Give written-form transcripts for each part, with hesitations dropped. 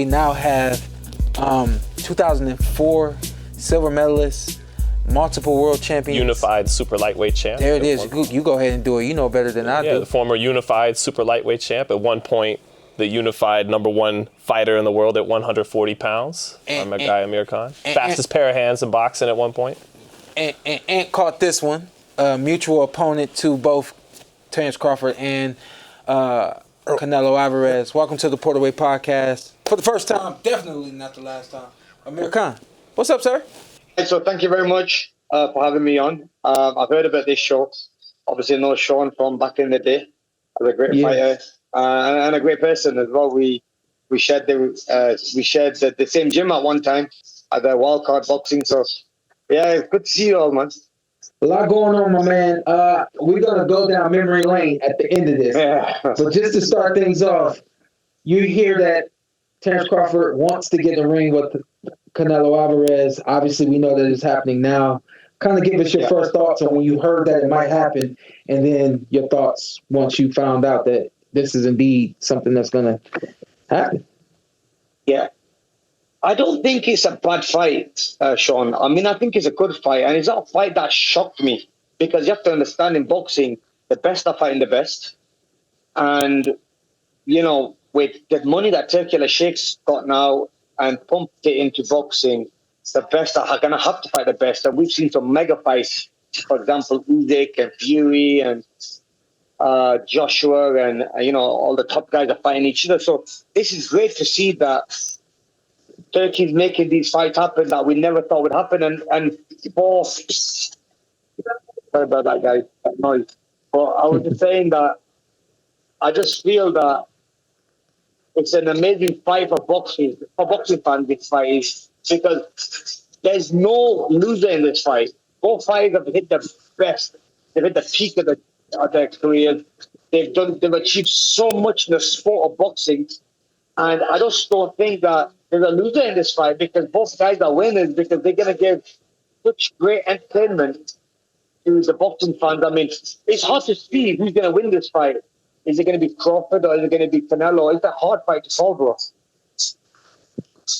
we now have 2004 silver medalist, multiple world champions. Unified super lightweight champ. There it is. You go ahead and do it. You know better than I do. The former unified super lightweight champ. At one point, the unified #1 fighter in the world at 140 pounds. My guy Amir Khan. Fastest pair of hands in boxing at one point. And Antt caught this one. Mutual opponent to both Terence Crawford and Canelo Alvarez. Welcome to the PorterWay Podcast. For the first time, definitely not the last time. Amir Khan. What's up, sir? Hey, so thank you very much for having me on. I've heard about this show. Obviously, I know Shawn from back in the day as a great fighter and a great person as well. We shared the same gym at one time at the Wildcard Boxing. So yeah, it's good to see you all, man. A lot going on, my man. We're gonna go down memory lane at the end of this. Yeah. So just to start things off, you hear that Terence Crawford wants to get in the ring with Canelo Alvarez. Obviously, we know that it's happening now. Kind of give us your first thoughts on when you heard that it might happen, and then your thoughts once you found out that this is indeed something that's going to happen. Yeah. I don't think it's a bad fight, Shawn. I mean, I think it's a good fight, and it's not a fight that shocked me because you have to understand in boxing, the best are fighting the best. And, you know, with the money that Turkey Sheikh's got now, and pumped it into boxing, the best are going to have to fight the best. And we've seen some mega fights, for example, Usyk and Fury and Joshua and, all the top guys are fighting each other. So this is great to see that Turkey's making these fights happen that we never thought would happen. And for... Sorry about that, guys, that noise. But I was just saying that I just feel that it's an amazing fight for boxing fans, this fight is, because there's no loser in this fight. Both fighters have hit the best. They've hit the peak of their careers. They've achieved so much in the sport of boxing. And I just don't think that there's a loser in this fight because both guys are winners because they're going to give such great entertainment to the boxing fans. I mean, it's hard to see who's going to win this fight. Is it going to be Crawford or is it going to be Canelo? It's a hard fight to solve, bro.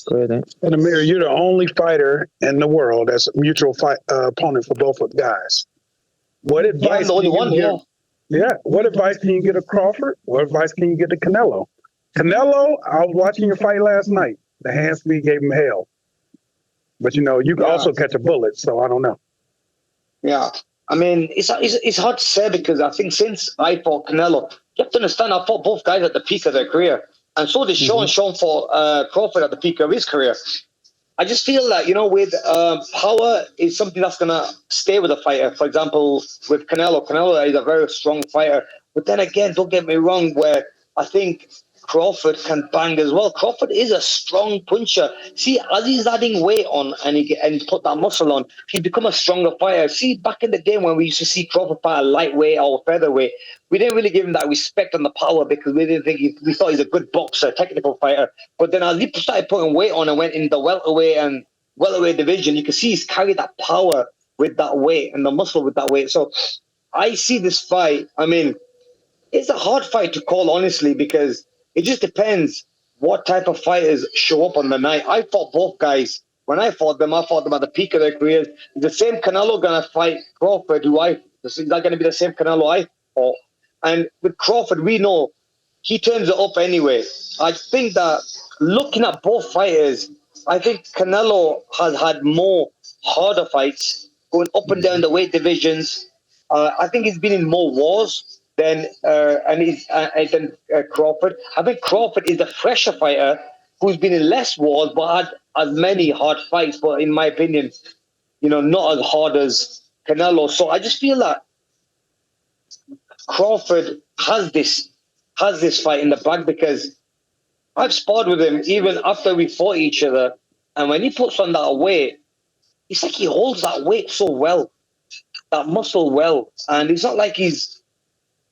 Go ahead, Antt. And Amir, you're the only fighter in the world that's a mutual opponent for both of the guys. What advice can you give? What advice can you get to Crawford? What advice can you get to Canelo? Canelo, I was watching your fight last night. The hand speed gave him hell. But, you can also catch a bullet, so I don't know. Yeah. I mean, it's hard to say because I think since I fought Canelo, you have to understand I fought both guys at the peak of their career. And so did Shawn. Shawn fought Crawford at the peak of his career. I just feel that, with power is something that's going to stay with a fighter. For example, with Canelo is a very strong fighter. But then again, don't get me wrong, where I think Crawford can bang as well. Crawford is a strong puncher. See, as he's adding weight on and he put that muscle on, he's become a stronger fighter. See, back in the day when we used to see Crawford fight a lightweight or featherweight, we didn't really give him that respect and the power because we didn't think we thought he's a good boxer, technical fighter. But then as he started putting weight on and went in the welterweight division, you can see he's carried that power with that weight and the muscle with that weight. So I see this fight. I mean, it's a hard fight to call, honestly, because it just depends what type of fighters show up on the night. I fought both guys. When I fought them at the peak of their careers. The same Canelo going to fight Crawford, is that going to be the same Canelo I fought? And with Crawford, we know he turns it up anyway. I think that looking at both fighters, I think Canelo has had more harder fights going up and down the weight divisions. I think he's been in more wars than Crawford. I think Crawford is the fresher fighter who's been in less wars but had as many hard fights, but in my opinion, not as hard as Canelo. So I just feel that Crawford has this fight in the bag because I've sparred with him even after we fought each other, and when he puts on that weight, it's like he holds that weight so well, that muscle well, and it's not like he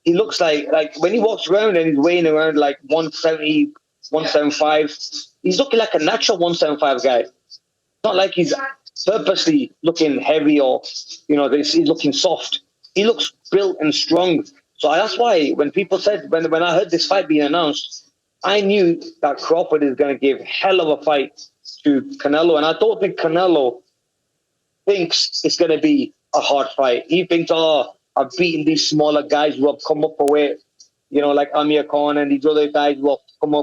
looks like when he walks around and he's weighing around like 170, 175, he's looking like a natural 175 guy. It's not like he's purposely looking heavy or, he's looking soft. He looks built and strong. So that's why when people said, when I heard this fight being announced, I knew that Crawford is going to give hell of a fight to Canelo, and I don't think Canelo thinks it's going to be a hard fight. He thinks, I've beaten these smaller guys who have come up a weight, like Amir Khan and these other guys who have come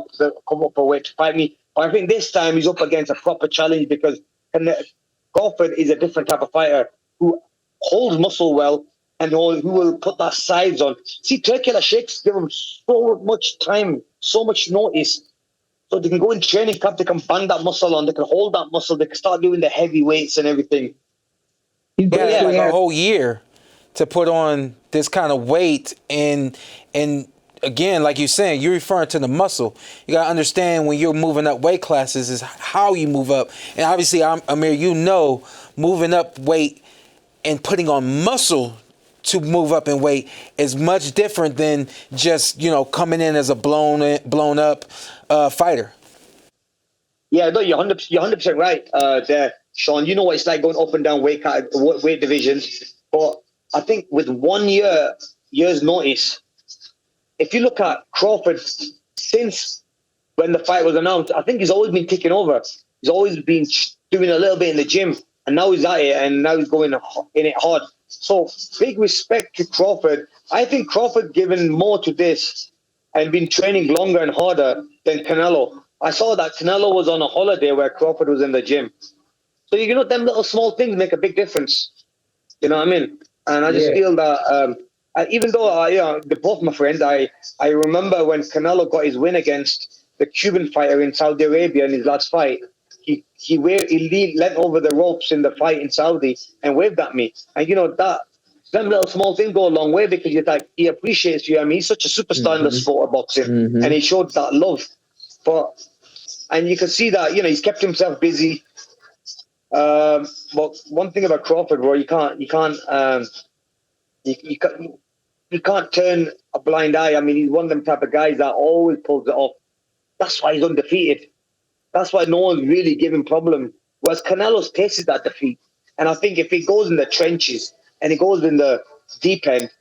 up a weight to fight me. But I think this time he's up against a proper challenge because Crawford is a different type of fighter who holds muscle well and who will put that size on. See, Turkey Sheikhs give him so much time, so much notice. So they can go in training camp, they can bang that muscle on, they can hold that muscle, they can start doing the heavy weights and everything. Yeah, like a whole year to put on this kind of weight. And again, like you're saying, you're referring to the muscle. You got to understand when you're moving up weight classes is how you move up. And obviously, Amir, moving up weight and putting on muscle to move up in weight is much different than just, coming in as a blown up fighter. Yeah, no, you're 100% right there, Sean. You know what it's like going up and down weight divisions. But I think with 1 year's notice, if you look at Crawford since when the fight was announced, I think he's always been taking over. He's always been doing a little bit in the gym, and now he's at it, and now he's going in it hard. So big respect to Crawford. I think Crawford given more to this and been training longer and harder than Canelo. I saw that Canelo was on a holiday where Crawford was in the gym. So, them little small things make a big difference. You know what I mean? And I just feel that even though, they're both my friends, I remember when Canelo got his win against the Cuban fighter in Saudi Arabia in his last fight, he leant over the ropes in the fight in Saudi and waved at me. And, them little small things go a long way because he appreciates you. I mean, he's such a superstar in the sport of boxing, and he showed that love. And you can see that, he's kept himself busy. But one thing about Crawford, bro, you can't turn a blind eye. I mean, he's one of them type of guys that always pulls it off. That's why he's undefeated. That's why no one's really giving problem. Whereas Canelo's tasted that defeat. And I think if he goes in the trenches and he goes in the deep end,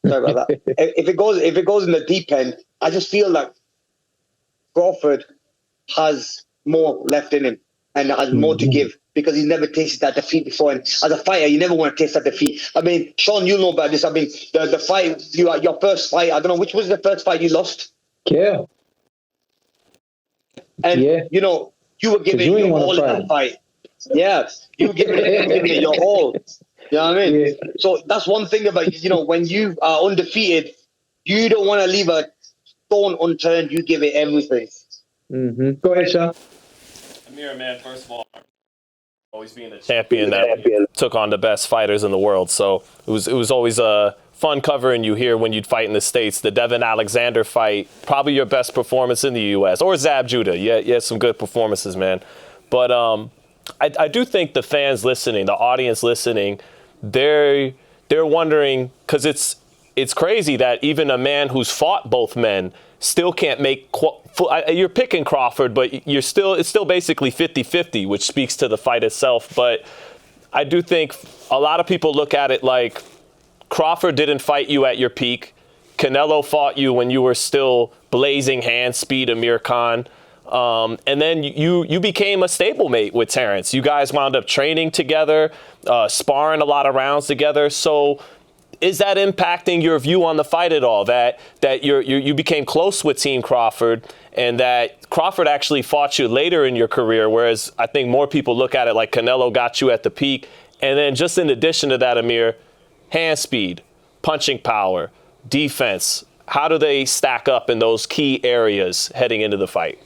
sorry about that. If it goes in the deep end, I just feel like Crawford has more left in him and has more to give because he's never tasted that defeat before. And as a fighter, you never want to taste that defeat. I mean, Sean, you know about this. I mean, the fight, your first fight, I don't know, which was the first fight you lost? Yeah. And, you were giving your all in that fight. Yeah, you were giving it your all. You know what I mean? Yeah. So that's one thing about, when you are undefeated, you don't want to leave a stone unturned. You give it everything. Go ahead, Sean. Amir, man, first of all, always being the champion that took on the best fighters in the world. So it was always fun covering you here when you'd fight in the States. The Devin Alexander fight, probably your best performance in the U.S. Or Zab Judah. Yeah, you had some good performances, man. But I do think the fans listening, the audience listening, they're wondering, because it's crazy that even a man who's fought both men still can't make you're picking Crawford, but it's still basically 50-50, which speaks to the fight itself. But I do think a lot of people look at it like Crawford didn't fight you at your peak. Canelo fought you when you were still blazing hand speed, Amir Khan. And then you became a stablemate with Terrence. You guys wound up training together, sparring a lot of rounds together. So is that impacting your view on the fight at all? That you became close with Team Crawford, and that Crawford actually fought you later in your career, whereas I think more people look at it like Canelo got you at the peak. And then just in addition to that, Amir, hand speed, punching power, defense, how do they stack up in those key areas heading into the fight?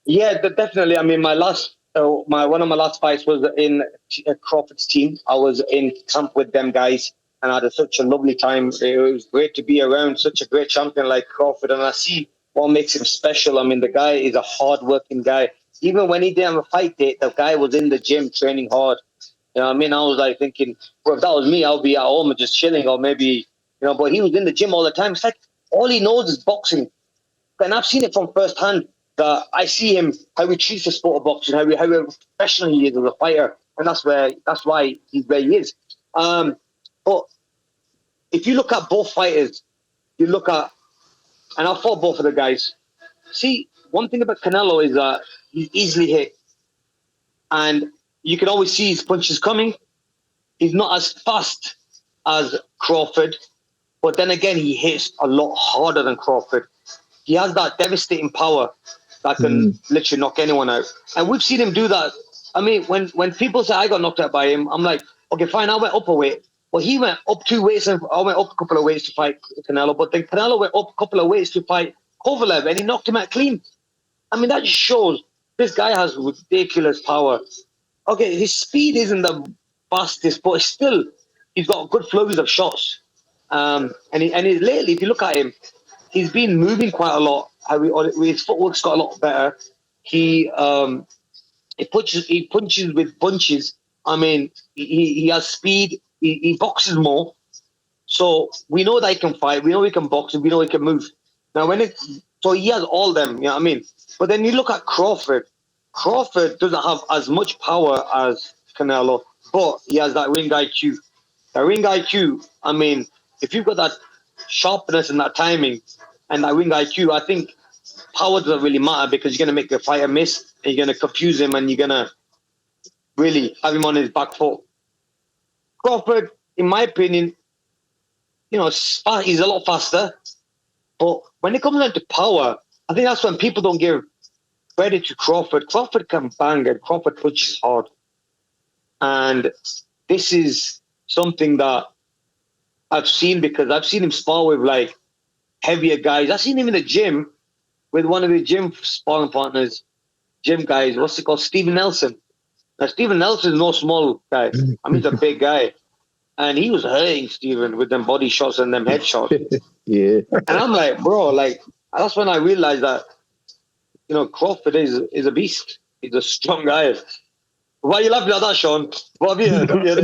Yeah, definitely. I mean, one of my last fights was in Crawford's team. I was in camp with them guys, and I had such a lovely time. It was great to be around such a great champion like Crawford, and I see what makes him special. I mean, the guy is a hard-working guy. Even when he didn't have a fight date, the guy was in the gym training hard. You know what I mean? I was like thinking, well, if that was me, I'll be at home and just chilling, or maybe, but he was in the gym all the time. It's like all he knows is boxing. And I've seen it from first hand. That I see him, how he treats the sport of boxing, how professional he is as a fighter, and that's why he's where he is. But if you look at both fighters, and I fought both of the guys. See, one thing about Canelo is that he's easily hit. And you can always see his punches coming. He's not as fast as Crawford, but then again, he hits a lot harder than Crawford. He has that devastating power that can literally knock anyone out. And we've seen him do that. I mean, when people say I got knocked out by him, I'm like, okay, fine, I went up a weight. Well, he went up 2 weights, and I went up a couple of weights to fight Canelo, but then Canelo went up a couple of weights to fight Kovalev, and he knocked him out clean. I mean, that just shows this guy has ridiculous power. Okay, his speed isn't the fastest, but still, he's got good flows of shots. And lately, if you look at him, he's been moving quite a lot. His footwork's got a lot better. He punches with bunches. I mean, he has speed. He boxes more. So we know that he can fight. We know he can box, and we know he can move. Now, so he has all them, you know what I mean? But then you look at Crawford. Crawford doesn't have as much power as Canelo, but he has that ring IQ. That ring IQ, I mean, if you've got that sharpness and that timing and that ring IQ, I think power doesn't really matter, because you're going to make the fighter miss, and you're going to confuse him, and you're going to really have him on his back foot. Crawford, in my opinion, you know, he's a lot faster. But when it comes down to power, I think that's when people don't give credit to Crawford. Crawford can bang, and Crawford punches hard. And this is something that I've seen, because I've seen him spar with like heavier guys. I've seen him in the gym with one of his gym sparring partners, gym guys. What's it called? Steven Nelson. Now, Steven Nelson is no small guy. I mean, he's a big guy. And he was hurting Steven with them body shots and them head shots. Yeah. And I'm like, bro, like, that's when I realized that, you know, Crawford is a beast. He's a strong guy. Why are you laughing at that, Sean? What have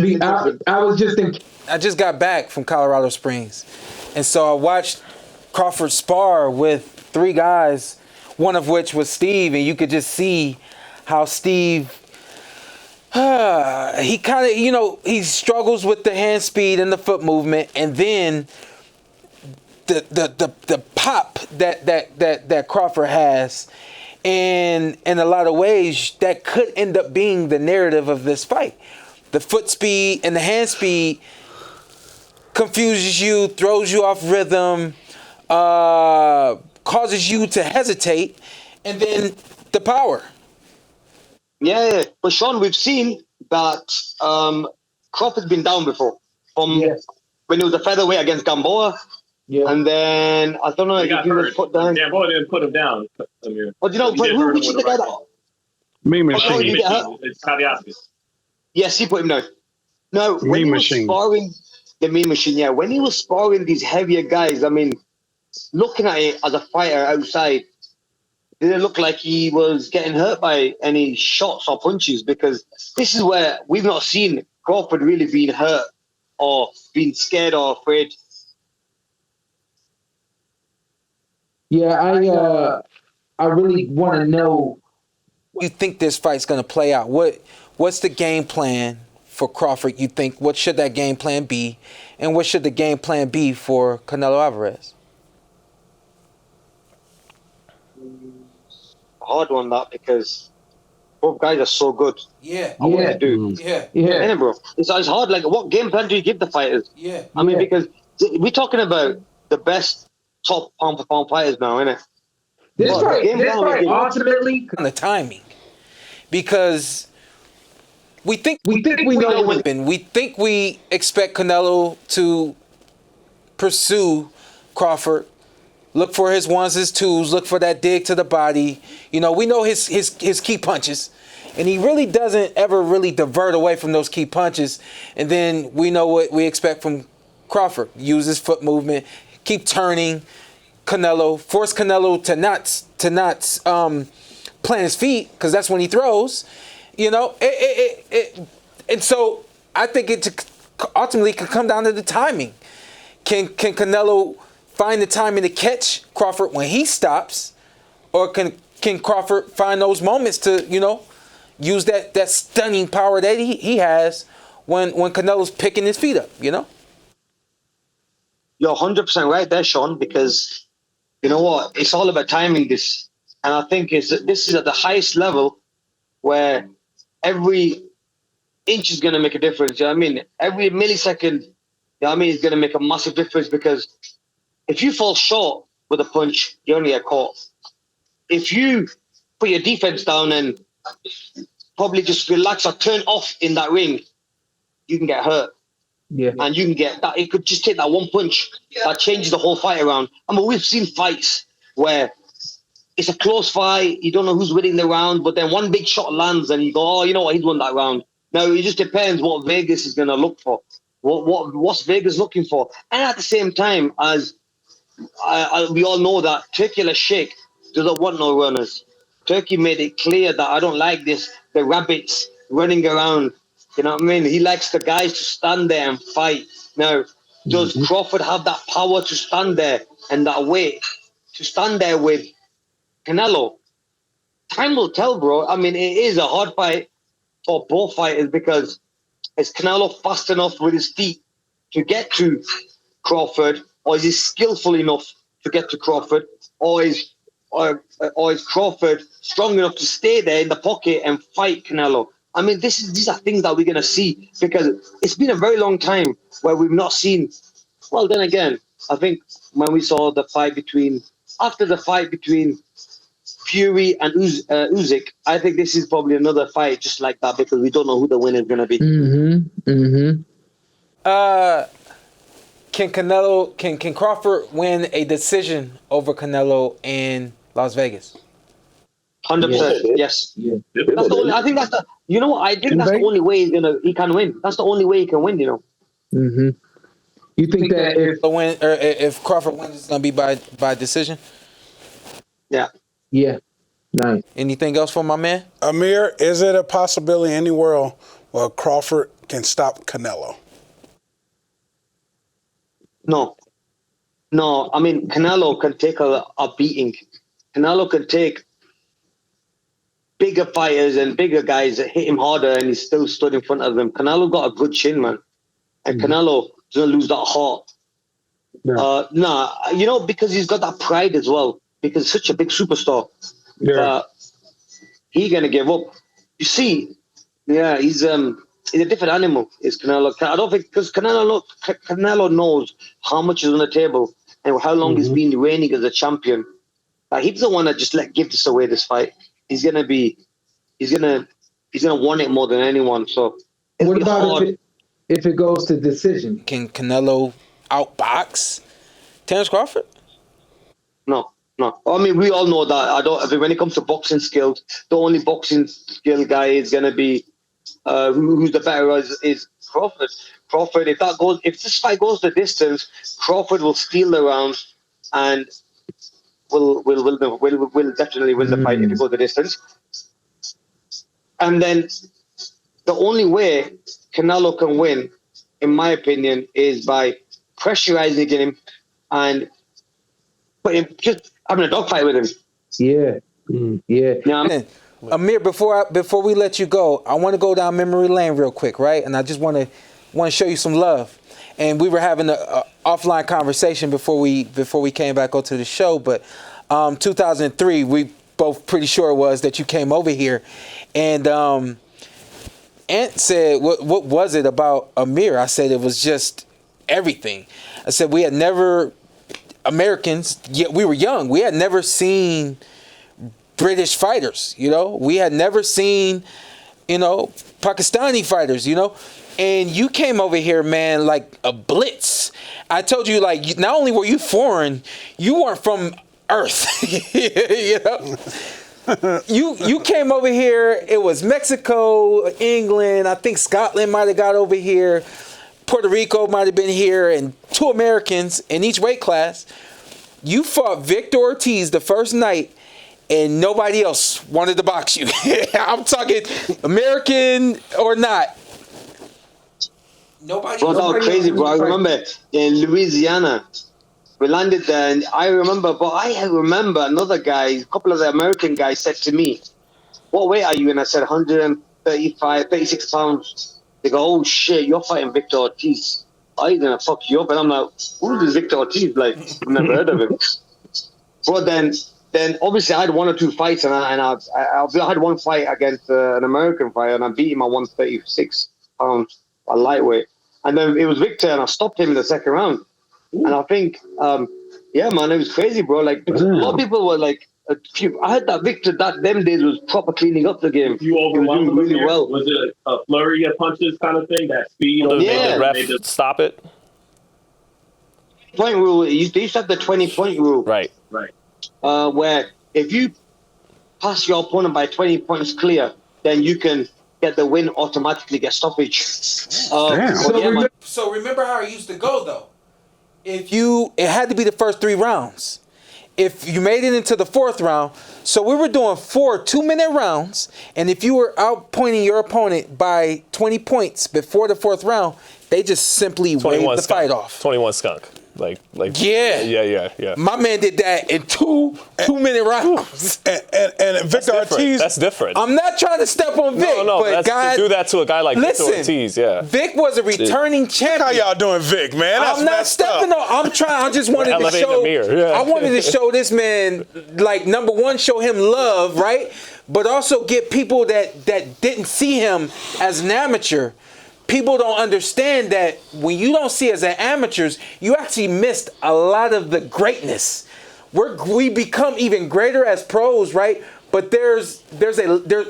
you heard? I was just thinking. I just got back from Colorado Springs. And so I watched Crawford spar with 3 guys, one of which was Steve. And you could just see how Steve... he kind of, you know, he struggles with the hand speed and the foot movement, and then the pop that Crawford has, and in a lot of ways that could end up being the narrative of this fight. The foot speed and the hand speed confuses you, throws you off rhythm, causes you to hesitate, and then the power. Yeah, but Sean, we've seen that Crawford's been down before. When he was a featherweight against Gamboa. Yeah. And then, I don't know if he was put down. Gamboa didn't put him down, Amir. But you know, which is the guy that... Mean Machine. It's Kaliaski. Yes, he put him down. No, when he was sparring, the Mean Machine, yeah. When he was sparring these heavier guys, I mean, looking at it as a fighter outside, didn't look like he was getting hurt by any shots or punches, because this is where we've not seen Crawford really being hurt or being scared or afraid. Yeah, I really want to know. You think this fight's going to play out? What's the game plan for Crawford? You think, what should that game plan be? And what should the game plan be for Canelo Alvarez? Hard one, that, because both guys are so good. Yeah. I want to do. Yeah, bro. It's hard. Like, what game plan do you give the fighters? Yeah. I mean, because we're talking about the best top pound for pound fighters now, innit? This fight ultimately on the timing, because we think we know when we think we expect Canelo to pursue Crawford. Look for his ones, his twos. Look for that dig to the body. You know, we know his key punches, and he really doesn't ever really divert away from those key punches. And then we know what we expect from Crawford. Use his foot movement, keep turning Canelo, force Canelo to not plant his feet, because that's when he throws. You know, and so I think it ultimately could come down to the timing. Can Canelo find the timing to catch Crawford when he stops, or can Crawford find those moments to, you know, use that stunning power that he has when Canelo's picking his feet up, you know? you're 100% right there, Sean, because you know what? It's all about timing this. And I think this is at the highest level where every inch is going to make a difference. You know what I mean? Every millisecond, you know what I mean, is going to make a massive difference, because if you fall short with a punch, you only get caught. If you put your defense down and probably just relax or turn off in that ring, you can get hurt. Yeah. And you can get that. It could just take that one punch that changes the whole fight around. I mean, we've seen fights where it's a close fight, you don't know who's winning the round, but then one big shot lands and you go, oh, you know what, he's won that round. Now, it just depends what Vegas is going to look for. What's Vegas looking for? And at the same time, as we all know that Turkey Sheikh doesn't want no runners. Turkey made it clear that I don't like the rabbits running around. You know what I mean? He likes the guys to stand there and fight. Now, does Crawford have that power to stand there and that weight to stand there with Canelo? Time will tell, bro. I mean, it is a hard fight for both fighters, because is Canelo fast enough with his feet to get to Crawford, or is he skillful enough to get to Crawford, or is Crawford strong enough to stay there in the pocket and fight Canelo? I mean, these are things that we're going to see, because it's been a very long time where we've not seen. Well, then again, I think when we saw after the fight between Fury and Usyk, I think this is probably another fight just like that, because we don't know who the winner is going to be. Can Crawford win a decision over Canelo in Las Vegas? 100%, yes. Yeah. That's the only, I think that's the. You know what? I think that's the only way he can win. That's the only way he can win. You know. You think that if Crawford wins, it's gonna be by decision? Yeah. Yeah. Nice. Anything else for my man? Amir, is it a possibility in any world where Crawford can stop Canelo? No. I mean, Canelo can take a beating. Canelo can take bigger fighters and bigger guys that hit him harder, and he still stood in front of them. Canelo got a good chin, man. And Canelo doesn't lose that heart. You know, because he's got that pride as well. Because he's such a big superstar. Yeah. He's going to give up. You see, yeah, he's a different animal, is Canelo. I don't think, because Canelo knows how much is on the table and how long he's been reigning as a champion. He doesn't want to just give this away, this fight. He's gonna want it more than anyone. So what about if it goes to decision? Can Canelo outbox Terence Crawford? No. I mean, we all know that. When it comes to boxing skills, the only boxing skill guy is gonna be who's the better is Crawford. Crawford, if this fight goes the distance, Crawford will steal the round and will definitely win the fight if it goes the distance. And then the only way Canelo can win, in my opinion, is by pressurizing him and just having a dogfight with him. Yeah. Yeah. Yeah. Amir, before we let you go, I want to go down memory lane real quick, right? And I just want to show you some love. And we were having a offline conversation before we came back onto the show, but 2003, we both pretty sure it was that you came over here, and Antt said, "What was it about Amir?" I said it was just everything. I said we had never, Americans, yet we were young. We had never seen British fighters, you know. We had never seen, Pakistani fighters, And you came over here, man, like a blitz. I told you, not only were you foreign, you weren't from Earth. You came over here. It was Mexico, England. I think Scotland might have got over here. Puerto Rico might have been here, and 2 Americans in each weight class. You fought Victor Ortiz the first night, and nobody else wanted to box you. I'm talking American or not. Nobody. Bro, that was crazy, bro. I remember in Louisiana, we landed there, and I remember another guy, a couple of the American guys said to me, "What weight are you?" And I said, 135, 36 pounds. They go, "Oh shit, you're fighting Victor Ortiz." oh, he's gonna fuck you up. And I'm like, who's this Victor Ortiz? Like, I've never heard of him. But then obviously I had 1 or 2 fights, and I had one fight against an American fighter, and I beat him at 136 pounds, a lightweight. And then it was Victor, and I stopped him in the second round. Ooh. And I think, yeah, man, it was crazy, bro. Like, because a lot of people were like, I heard that Victor them days was proper cleaning up the game. You overwhelmed him really well. Was it a flurry of punches kind of thing? That speed? Yeah. Made the ref stop it? Point rule. They used to have the 20-point rule. Right. Where if you pass your opponent by 20 points clear, then you can get the win, automatically get stoppage. So remember how it used to go, though? It had to be the first 3 rounds. If you made it into the 4th round, so we were doing 4 2-minute rounds, and if you were outpointing your opponent by 20 points before the 4th round, they just simply waved the fight off. 21 skunk. Like yeah. My man did that in 2 2-minute rounds. And Victor Ortiz. That's different. I'm not trying to step on Vic, but to do that to a guy like Victor Ortiz, yeah. Vic was a returning champion. How y'all doing, Vic, man? That's I'm not stepping on. I just wanted to show. Amir, yeah. I wanted to show this man, like, number one, show him love, right? But also get people that didn't see him as an amateur. People don't understand that when you don't see as an amateurs, you actually missed a lot of the greatness. We become even greater as pros, right? But there's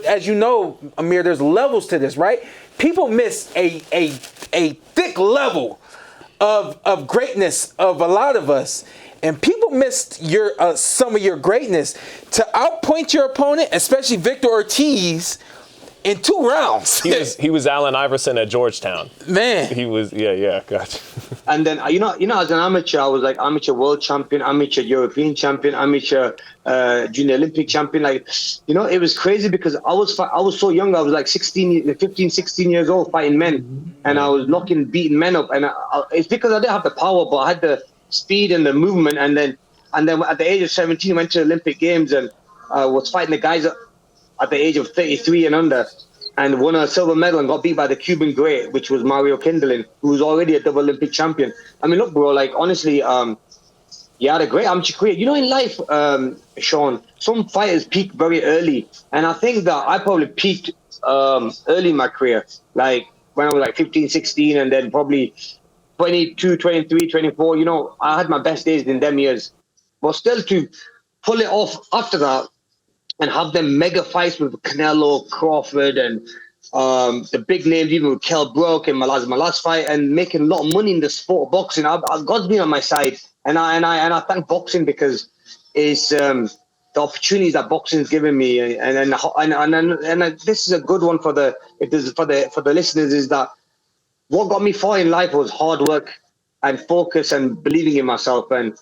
as you know, Amir, there's levels to this, right? People miss a thick level of greatness of a lot of us. And people missed some of your greatness to outpoint your opponent, especially Victor Ortiz, in 2 rounds. He was Allen Iverson at Georgetown. Man. He was, gotcha. And then, you know, as an amateur, I was like amateur world champion, amateur European champion, amateur junior Olympic champion. Like, you know, it was crazy because I was so young. I was like 15, 16 years old fighting men. And I was beating men up. And it's because I didn't have the power, but I had the speed and the movement. And then at the age of 17, I went to the Olympic Games and was fighting the guys at the age of 33 and under, and won a silver medal and got beat by the Cuban great, which was Mario Kindlin, who was already a double Olympic champion. I mean, look, bro, like, honestly, you had a great amateur career. You know, in life, Sean, some fighters peak very early, and I think that I probably peaked early in my career, like when I was like 15, 16, and then probably 22, 23, 24. You know, I had my best days in them years. But still, to pull it off after that, and have them mega fights with Canelo, Crawford, and the big names, even with Kell Brook in my last fight, and making a lot of money in the sport of boxing. God's been on my side, and I thank boxing because it's the opportunities that boxing has given me, and this is a good one for the listeners, is that what got me far in life was hard work and focus and believing in myself. And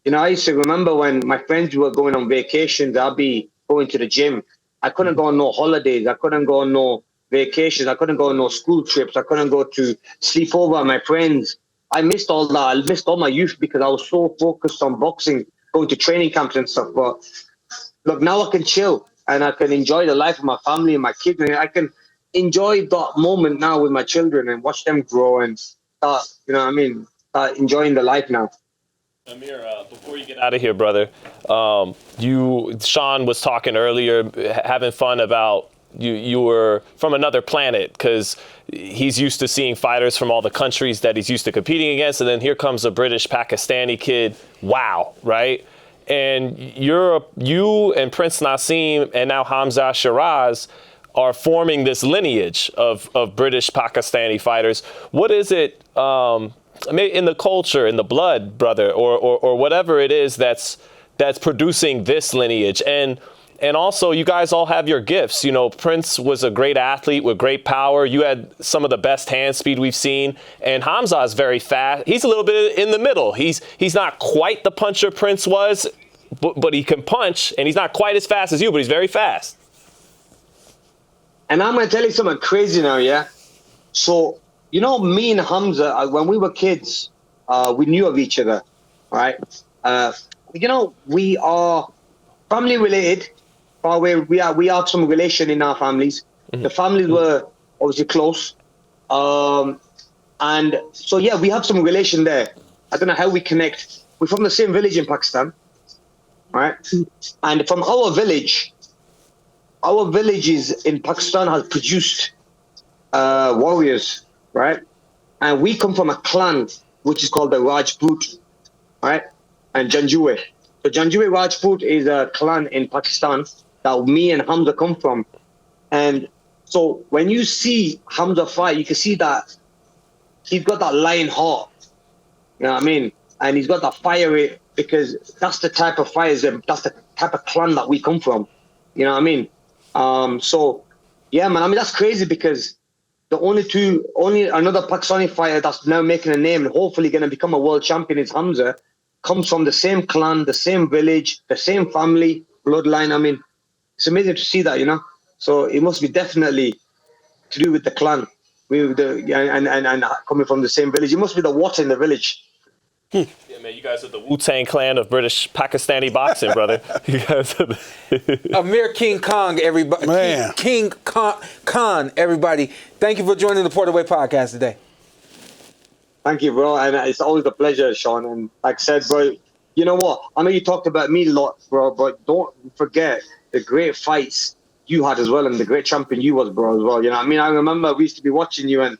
you know, I used to remember when my friends were going on vacations, I'd be going to the gym. I couldn't go on no holidays. I couldn't go on no vacations. I couldn't go on no school trips. I couldn't go to sleep over at my friends. I missed all that. I missed all my youth because I was so focused on boxing, going to training camps and stuff. But look, now I can chill and I can enjoy the life of my family and my kids. And I can enjoy that moment now with my children and watch them grow and start, you know what I mean, start enjoying the life now. Amir, before you get out of here, brother, Sean was talking earlier, having fun about you were from another planet because he's used to seeing fighters from all the countries that he's used to competing against, and then here comes a British Pakistani kid. Wow, right? And you and Prince Naseem and now Hamza Shiraz are forming this lineage of British Pakistani fighters. What is it? In the culture, in the blood, brother, or whatever it is that's producing this lineage. And also, you guys all have your gifts. You know, Prince was a great athlete with great power. You had some of the best hand speed we've seen. And Hamza is very fast. He's a little bit in the middle. He's not quite the puncher Prince was, but he can punch. And he's not quite as fast as you, but he's very fast. And I'm going to tell you something crazy now, yeah? So, you know, me and Hamza, when we were kids, we knew of each other, right? You know, we are family related. We have some relation in our families. Mm-hmm. The families were obviously close. And so, yeah, we have some relation there. I don't know how we connect. We're from the same village in Pakistan, right? And from our villages in Pakistan has produced warriors, right? And we come from a clan which is called the Rajput, right? And Janjue. So Janjue Rajput is a clan in Pakistan that me and Hamza come from. And so when you see Hamza fight, you can see that he's got that lion heart. You know what I mean? And he's got that fire because that's the type of fighters, that's the type of clan that we come from. You know what I mean? So, yeah, man, I mean, that's crazy because the only another Pakistani fighter that's now making a name and hopefully going to become a world champion is Hamza, comes from the same clan, the same village, the same family, bloodline. I mean, it's amazing to see that, you know? So it must be definitely to do with the clan, with and coming from the same village. It must be the water in the village. Yeah, man, you guys are the Wu-Tang clan of British Pakistani boxing, brother. You guys are Amir King Kong, everybody. Man. King Khan, everybody. Thank you for joining the PorterWay Podcast today. Thank you, bro. And it's always a pleasure, Sean. And like I said, bro, you know what? I know you talked about me a lot, bro, but don't forget the great fights you had as well and the great champion you was, bro, as well. You know what I mean? I remember we used to be watching you and,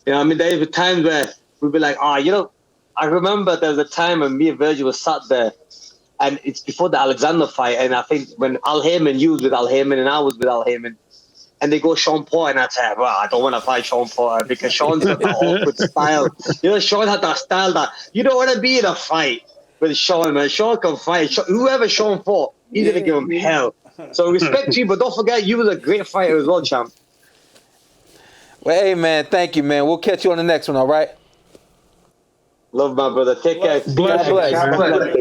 you know what I mean? There were times where we'd be like, you know, I remember there was a time when me and Virgil was sat there and it's before the Alexander fight. And I think when Al Heyman, you was with Al Heyman and I was with Al Heyman. And they go Shawn Porter, and I say, well, I don't want to fight Shawn Porter because Sean's got that awkward style. You know, Sean had that style that you don't want to be in a fight with Sean, man. Sean can fight. Whoever Sean fought, he's going to give him hell. So respect you, but don't forget, you was a great fighter as well, champ. Well, hey, man, thank you, man. We'll catch you on the next one, all right? Love, my brother. Take care. Bless. God bless.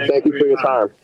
Thank you for your time.